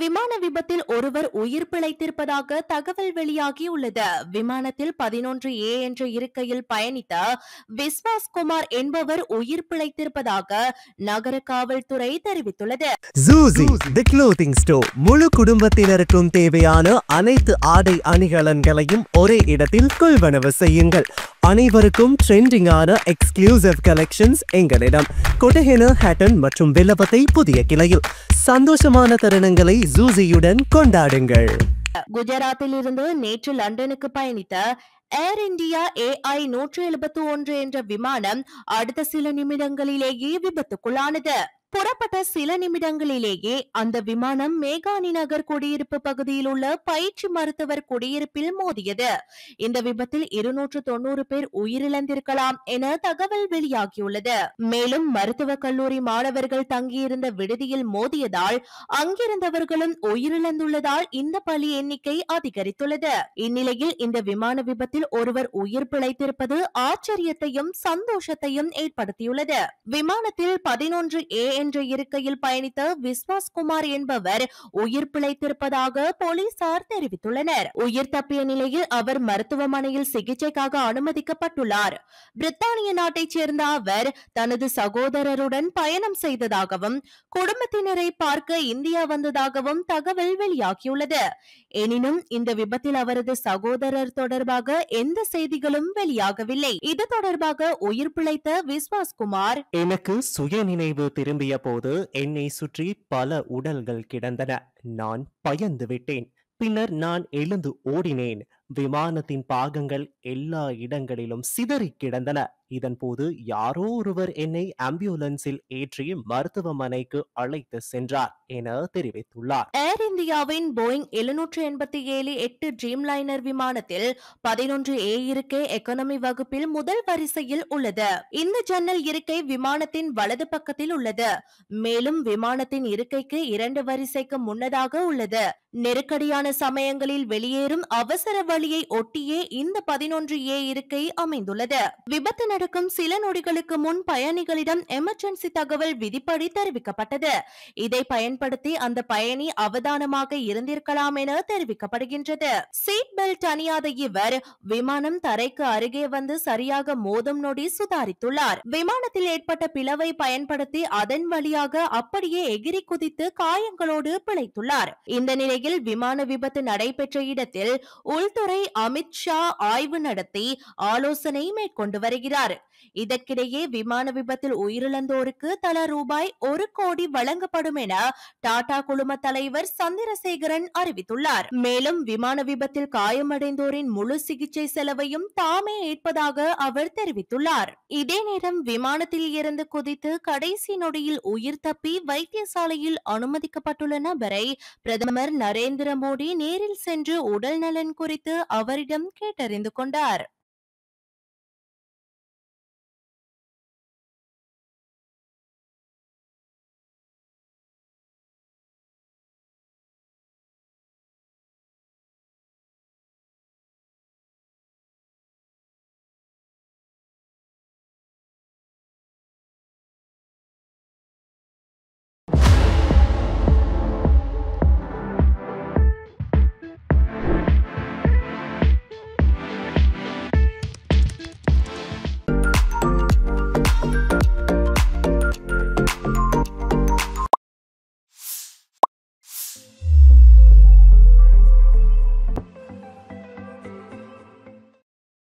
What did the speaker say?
விமான விபத்தில் ஒருவர் உயிர் பிழைத்திருப்பதாக தகவல் வெளியாகியுள்ளது. விமானத்தில் 11A என்ற இருக்கையில் பயணித்த விஸ்வாஸ் குமார் என்பவர் உயிர் பிழைத்திருப்பதாக நகர காவல்துறை தெரிவித்துள்ளது. Zuzi, the clothing store. முழு குடும்பத்தினருக்கும் தேவையான அனைத்து ஆடை அணிகலன்களையும் ஒரே இடத்தில் கொள்வனவு செய்யுங்கள். அனைவருக்கும் ட்ரெண்டிங்கான எக்ஸ்க்ளூசிவ் கலெக்ஷன்ஸ் எங்களிடம். கொட்டஹென, ஹேட்டன் மற்றும் வில்லவத்தை புதிய கிளையில். சந்தோஷமான தருணங்களை ஜூசியுடன் கொண்டாடுங்கள். குஜராத்தில் இருந்து நேற்று லண்டனுக்கு பயணித்த ஏர் இந்தியா AI 171 என்ற விமானம் அடுத்த சில நிமிடங்களிலேயே விபத்துக்குள்ளானது. புறப்பட்ட சில நிமிடங்களிலேயே அந்த விமானம் மேகானி நகர் குடியிருப்பு பகுதியில் உள்ள பயிற்சி மருத்துவர் குடியிருப்பில் மோதியது. இந்த விபத்தில் 290 பேர் உயிரிழந்திருக்கலாம் என தகவல் வெளியாகியுள்ளது. மேலும் மருத்துவக் கல்லூரி மாணவர்கள் தங்கியிருந்த விடுதியில் மோதியதால் அங்கிருந்தவர்களும் உயிரிழந்துள்ளதால் இந்த பலி எண்ணிக்கை அதிகரித்துள்ளது. இந்நிலையில் இந்த விமான விபத்தில் ஒருவர் உயிர் பிழைத்திருப்பது ஆச்சரியத்தையும் சந்தோஷத்தையும் ஏற்படுத்தியுள்ளது. விமானத்தில் 11A என்ற இருக்கையில் பயணித்த விஸ்வாஸ் குமார் என்பவர் உயிர் பிழைத்திருப்பதாக போலீசார் தெரிவித்துள்ளனர். உயிர் தப்பிய நிலையில் அவர் மருத்துவமனையில் சிகிச்சைக்காக அனுமதிக்கப்பட்டுள்ளார். பிரித்தானிய நாட்டைச் சேர்ந்த அவர் தனது சகோதரருடன் பயணம் செய்ததாகவும் குடும்பத்தினரை பார்க்க இந்தியா வந்ததாகவும் தகவல் வெளியாகியுள்ளது. எனினும் இந்த விபத்தில் அவரது சகோதரர் தொடர்பாக எந்த செய்திகளும் வெளியாகவில்லை. இது தொடர்பாக உயிர் பிழைத்த விஸ்வாஸ் குமார், எனக்கு சுய நினைவு திரும்பிய போது என்னை சுற்றி பல உடல்கள் கிடந்தன. நான் பயந்து விட்டேன். பின்னர் நான் எழுந்து ஓடினேன். விமானத்தின் பாகங்கள் எல்லா இடங்களிலும் சிதறி கிடந்தன. இதன் போது யாரோ ஒருவர் என்னை ஆம்புலன்ஸில் ஏற்றி மருத்துவமனைக்கு அழைத்து சென்றார் என தெரிவித்துள்ளார். ஏர் இந்தியாவின் போயிங் 787-8 ட்ரீம் லைனர் விமானத்தில் 11A இருக்கை எக்கானமி வகுப்பில் முதல் வரிசையில் உள்ளது. இந்த ஜன்னல் இருக்கை விமானத்தின் வலது பக்கத்தில் உள்ளது. மேலும் விமானத்தின் இருக்கைக்கு 2 வரிசைக்கு முன்னதாக உள்ளது. நெருக்கடியான சமயங்களில் வெளியேறும் அவசர வழியை ஒட்டியே இந்த 11A இருக்கை அமைந்துள்ளது. விபத்து நடக்கும் சில நொடிகளுக்கு முன் பயணிகளிடம் எமர்ஜென்சி தகவல் விதிப்படி தெரிவிக்கப்பட்டது. இதை பயன்படுத்தி அந்த பயணி அவதானமாக இருந்திருக்கலாம் என தெரிவிக்கப்படுகின்றது. சீட் பெல்ட் அணியாத இவர் விமானம் தரைக்கு அருகே வந்து சரியாக மோதும் நொடி சுதாரித்துள்ளார். விமானத்தில் ஏற்பட்ட பிளவை பயன்படுத்தி அதன் வழியாக அப்படியே எகிரி குதித்து காயங்களோடு பிழைத்துள்ளார். இந்த நிலையில் விமான விபத்து நடைபெற்ற இடத்தில் உள்துறை அமித் ஷா ஆய்வு நடத்தி ஆலோசனை மேற்கொண்டு வருகிறார். இதற்கிடையே விமான விபத்தில் உயிரிழந்தோருக்கு தலா ரூபாய் 1 கோடி வழங்கப்படும் என டாடா குழும தலைவர் சந்திரசேகரன் அறிவித்துள்ளார். மேலும் விமான விபத்தில் காயமடைந்தோரின் முழு சிகிச்சை செலவையும் தாமே ஏற்பதாக அவர் தெரிவித்துள்ளார். இதே நேரம் விமானத்தில் இருந்து குதித்து கடைசி நொடியில் உயிர் தப்பி வைத்தியசாலையில் அனுமதிக்கப்பட்டுள்ள நபரை பிரதமர் நரேந்திர மோடி நேரில் சென்று உடல் நலன் குறித்து அவரிடம் கேட்டறிந்து கொண்டார்.